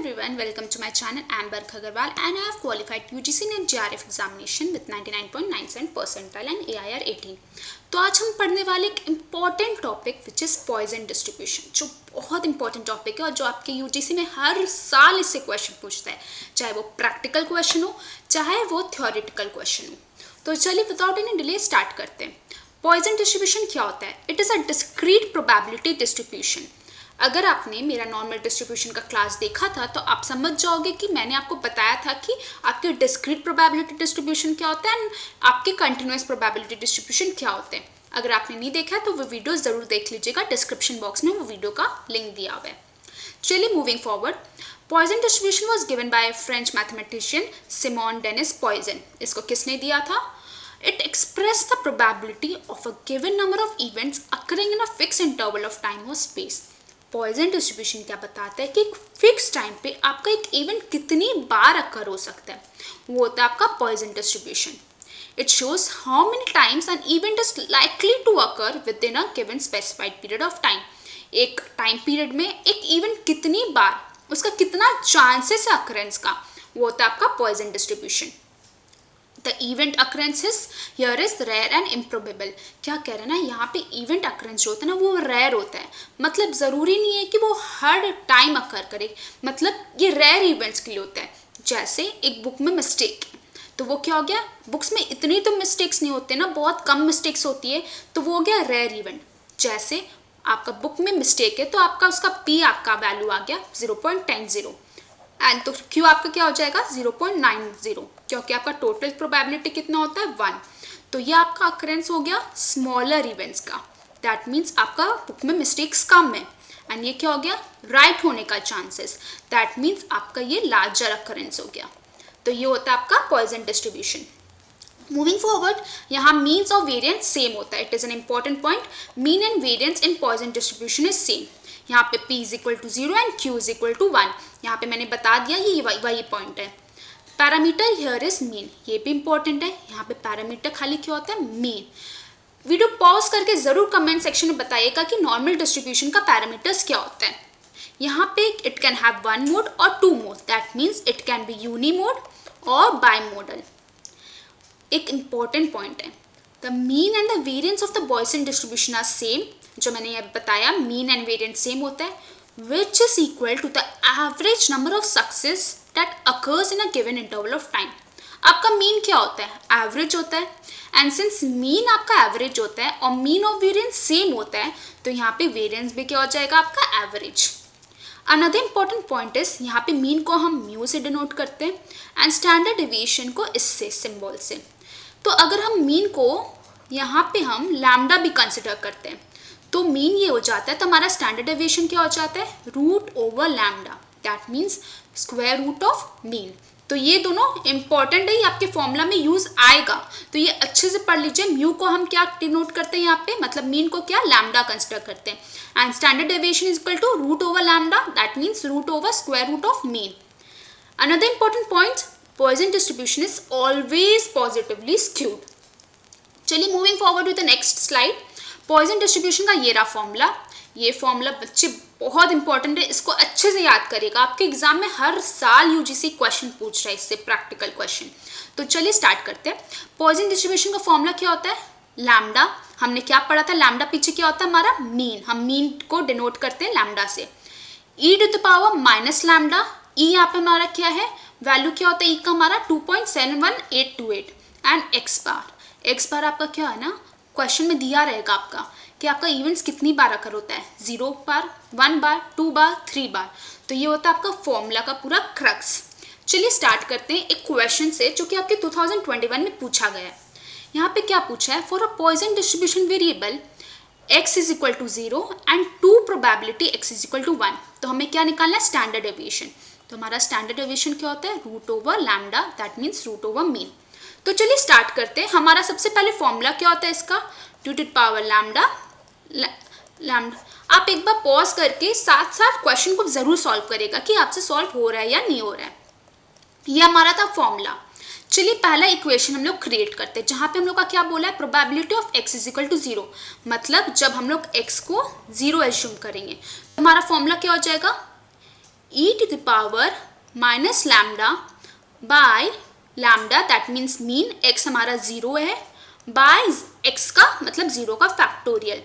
everyone, welcome to my channel. I am Barkha Agarwal and I have qualified UGC NET JRF examination with 99.97 percentile and AIR 18. तो आज हम पढ़ने वाले एक important topic which is Poisson distribution, जो बहुत important topic है और जो आपके यूजीसी में हर साल इससे क्वेश्चन पूछता है, चाहे वो प्रैक्टिकल क्वेश्चन हो चाहे वो थ्योरेटिकल क्वेश्चन हो। तो चलिए विदाउट एनी डिले स्टार्ट करते हैं। पॉइजन डिस्ट्रीब्यूशन क्या होता है? It is a discrete probability distribution. अगर आपने मेरा नॉर्मल डिस्ट्रीब्यूशन का क्लास देखा था तो आप समझ जाओगे कि मैंने आपको बताया था कि आपके डिस्क्रीट प्रोबेबिलिटी डिस्ट्रीब्यूशन क्या होता है एंड आपके कंटिन्यूअस प्रोबेबिलिटी डिस्ट्रीब्यूशन क्या होते हैं। अगर आपने नहीं देखा है तो वो वीडियो ज़रूर देख लीजिएगा, डिस्क्रिप्शन बॉक्स में वो वीडियो का लिंक दिया हुआ है। चलिए moving forward, Poisson distribution was given by French mathematician Simeon Denis Poisson. इसको किसने दिया था? It expressed the probability of a given number of events occurring in a fixed interval of time or space. Poisson distribution क्या बताता है कि एक fix time पे आपका एक इवेंट कितनी बार अकर हो सकता है, वो होता है आपका Poisson distribution. It shows how many times an event is likely to occur within a given specified period of time. एक टाइम पीरियड में एक इवेंट कितनी बार, उसका कितना चांसेस है अकरेंस का, वो होता है आपका Poisson distribution. The event occurrences here is rare and improbable. क्या कह रहे हैं ना, यहाँ पे इवेंट अक्रेंस जो होता है ना वो रेयर होता है, मतलब ज़रूरी नहीं है कि वो हर टाइम अकर करे, मतलब ये रेयर इवेंट्स के लिए होता है। जैसे एक बुक में मिस्टेक है तो वो क्या हो गया, बुक्स में इतनी तो मिस्टेक्स नहीं होते ना, बहुत कम मिस्टेक्स होती है, तो वो हो गया रेयर इवेंट। जैसे आपका बुक में मिस्टेक है तो आपका उसका पी आपका वैल्यू आ गया 0.10 एंड तो क्यू आपका क्या हो जाएगा 0.90, क्योंकि आपका टोटल प्रोबेबिलिटी कितना होता है 1। तो ये आपका अकरेंस हो गया स्मॉलर इवेंट्स का, दैट मीन्स आपका बुक में मिस्टेक्स कम है एंड ये क्या हो गया राइट होने का चांसेस, दैट मीन्स आपका ये लार्जर अकरेंस हो गया। तो ये होता है आपका पॉइजन डिस्ट्रीब्यूशन। मूविंग फॉरवर्ड, यहाँ मीन्स और वेरियंस सेम होता है। It is an important point, mean and variance in Poisson distribution is same. यहाँ पे p is equal to 0 and q is equal to 1। यहाँ पे मैंने बता दिया ये वही पॉइंट है। पैरामीटर हियर इज मीन, ये भी इंपॉर्टेंट है। यहाँ पे पैरामीटर खाली क्या होता है, मीन। वीडियो पॉज करके जरूर कमेंट सेक्शन में बताइएगा कि नॉर्मल डिस्ट्रीब्यूशन का पैरामीटर्स क्या होता है। यहाँ पे इट कैन हैव 1 मोड और 2 mode, that means it can be unimode और बाई मोडल। एक इंपॉर्टेंट पॉइंट है, the mean and the variance of the Poisson distribution are same. जो मैंने ये बताया मीन एंड वेरियंस सेम होता है, which is equal to the average number of success that occurs in a given interval of time. आपका mean क्या होता है, एवरेज होता है, एंड सिंस मीन आपका एवरेज होता है और मीन और वेरियंस सेम होता है तो यहाँ पे वेरियंस भी क्या हो जाएगा आपका average. Another important point is, यहाँ पे मीन को हम म्यू से डिनोट करते हैं एंड स्टैंडर्ड डेविएशन को इससे सिंबल से। तो अगर हम मीन को यहाँ पे हम लैम्डा भी कंसिडर करते हैं तो मीन ये हो जाता है, तो हमारा स्टैंडर्ड डेविएशन क्या हो जाता है root over lambda, that means square root of mean. तो ये दोनों इंपॉर्टेंट है, ये आपके फॉर्मूला में यूज आएगा, तो ये अच्छे से पढ़ लीजिए। म्यू को हम क्या डिनोट करते हैं यहाँ पे, मतलब मीन को क्या लैम्डा कंसिडर करते हैं and standard deviation is equal to root over lambda, that means root over square root of mean. Another important point, Poisson distribution is always positively skewed. चलिए moving forward with the next slide. Poisson distribution का ये रहा formula. ये formula बच्चे बहुत important है, इसको अच्छे से याद करिएगा, आपके एग्जाम में हर साल यूजीसी क्वेश्चन पूछ रहा है इससे, प्रैक्टिकल क्वेश्चन। तो चलिए स्टार्ट करते हैं। पॉइजन डिस्ट्रीब्यूशन का फॉर्मूला क्या होता है, लैम्डा। हमने क्या पढ़ा था, लैम्डा पीछे क्या होता है हमारा मीन, हम मीन को डिनोट करते हैं लैम्डा से। E to the power minus lambda, e यहाँ पे हमारा क्या है, वैल्यू क्या होता है ई का हमारा 2.71828 एंड एक्स बार आपका क्या है ना, क्वेश्चन में दिया रहेगा आपका कि आपका इवेंट्स कितनी बार अकर होता है, 0 बार, 1 बार, 2 बार, 3 बार। तो ये होता है आपका फॉर्मूला का पूरा क्रक्स। चलिए स्टार्ट करते हैं एक क्वेश्चन से जो कि आपके 2021 में पूछा गया है। यहाँ पे क्या पूछा है, for a Poisson distribution variable x is equal to 0 and 2 probability x is equal to 1। तो हमें क्या निकालना है, स्टैंडर्ड डेविएशन। तो हमारा स्टैंडर्ड डेविएशन क्या होता है, root over lambda, that means root over mean. तो चलिए स्टार्ट करते हैं। हमारा सबसे पहले फॉर्मूला क्या होता है इसका, 2 टू द पावर लैम्डा। आप एक बार पॉज करके साथ साथ क्वेश्चन को जरूर सॉल्व करेगा कि आपसे सॉल्व हो रहा है या नहीं हो रहा है। ये हमारा था फॉर्मूला। चलिए पहला इक्वेशन हम लोग क्रिएट करते हैं, जहाँ पे हम लोग का क्या बोला है, probability of x is equal to 0, मतलब जब हम लोग x को 0 एज्यूम करेंगे तो हमारा फॉर्मूला क्या हो जाएगा, e to the power minus lambda by lambda, that means mean, x हमारा 0 है, बाय x का मतलब 0 का फैक्टोरियल।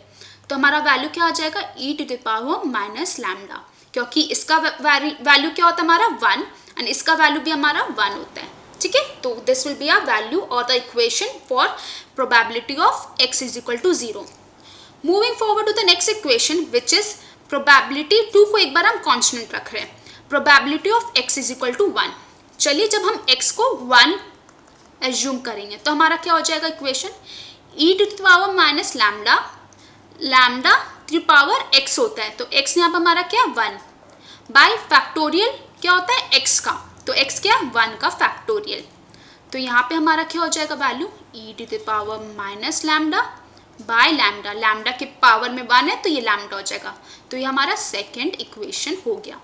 तो हमारा वैल्यू क्या आ जाएगा, e to the power minus lambda, क्योंकि इसका वैल्यू क्या होता है हमारा 1 एंड इसका वैल्यू भी हमारा 1 होता है। ठीक है, तो this will be a value और the equation for probability of x is equal to 0। Moving forward to the next equation which is probability 2 को एक बार हम कांस्टेंट रख रहे हैं, probability of x is equal to 1। चलिए जब हम x को 1 एज्यूम करेंगे तो हमारा क्या हो जाएगा equation, e to the power minus lambda, lambda to power x होता है, तो x यहाँ पर हमारा क्या 1 बाय फैक्टोरियल क्या होता है x का, तो x क्या 1 का फैक्टोरियल। तो यहाँ पे हमारा क्या हो जाएगा value, e to the power minus lambda by lambda, lambda के पावर में 1 है तो ये लैम्डा हो जाएगा। तो ये हमारा सेकेंड इक्वेशन हो गया।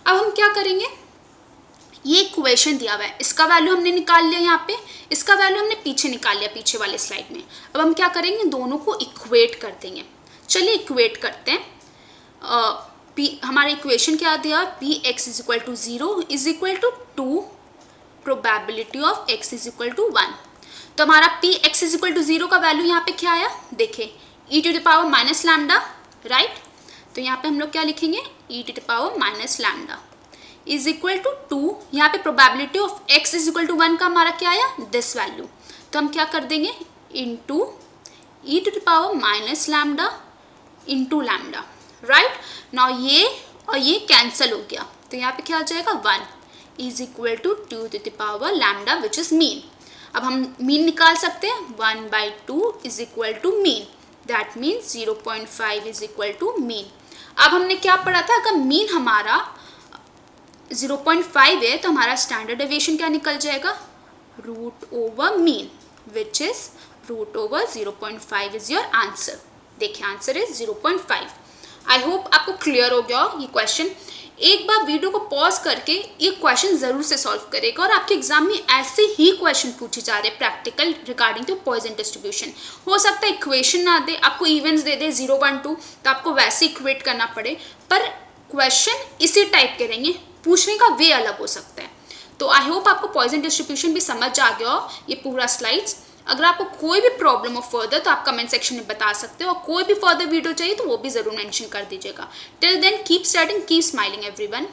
अब हम क्या करेंगे, ये इक्वेशन दिया हुआ है, इसका वैल्यू हमने निकाल लिया यहाँ पे, इसका वैल्यू हमने पीछे निकाल लिया पीछे वाले स्लाइड में। अब हम क्या करेंगे, दोनों को इक्वेट कर देंगे। चलिए इक्वेट करते हैं। हमारा इक्वेशन क्या दिया, p x is equal to 0 is equal to 2 probability of x is equal to 1। तो हमारा p x is equal to 0 का वैल्यू यहाँ पे क्या आया, देखिए e to the power minus lambda, right. तो यहाँ पे हम लोग क्या लिखेंगे, e to the power minus lambda is equal to 2, यहाँ पे probability of x is equal to 1 का हमारा क्या आया, दिस वैल्यू। तो हम क्या कर देंगे, into e to the power minus lambda into lambda, right. Now ये और ये कैंसिल हो गया, तो यहाँ पे क्या आ जाएगा 1 is equal to 2 to the power lambda which is mean. अब हम मीन निकाल सकते हैं, 1/2 is equal to mean, that means 0.5 is equal to mean. अब हमने क्या पढ़ा था, अगर मीन हमारा 0.5 है तो हमारा स्टैंडर्ड डेविएशन क्या निकल जाएगा, root over mean which is root over 0.5 is your answer. देखिए आंसर इज 0.5। आई होप आपको क्लियर हो गया ये क्वेश्चन। एक बार वीडियो को पॉज करके ये क्वेश्चन जरूर से सॉल्व करेगा, और आपके एग्जाम में ऐसे ही क्वेश्चन पूछे जा रहे हैं practical regarding to Poisson distribution. हो सकता है इक्वेशन ना दे, आपको इवेंट्स दे दे 0, 1, 2, तो आपको वैसे इक्वेट करना पड़े, पर क्वेश्चन इसी टाइप के रहेंगे, पूछने का वे अलग हो सकता है। तो आई होप आपको पॉइजन डिस्ट्रीब्यूशन भी समझ आ गया हो ये पूरा स्लाइड्स। अगर आपको कोई भी प्रॉब्लम हो फर्दर तो आप कमेंट सेक्शन में बता सकते हो, और कोई भी फर्दर वीडियो चाहिए तो वो भी जरूर मेंशन कर दीजिएगा। Till then keep studying, keep smiling everyone.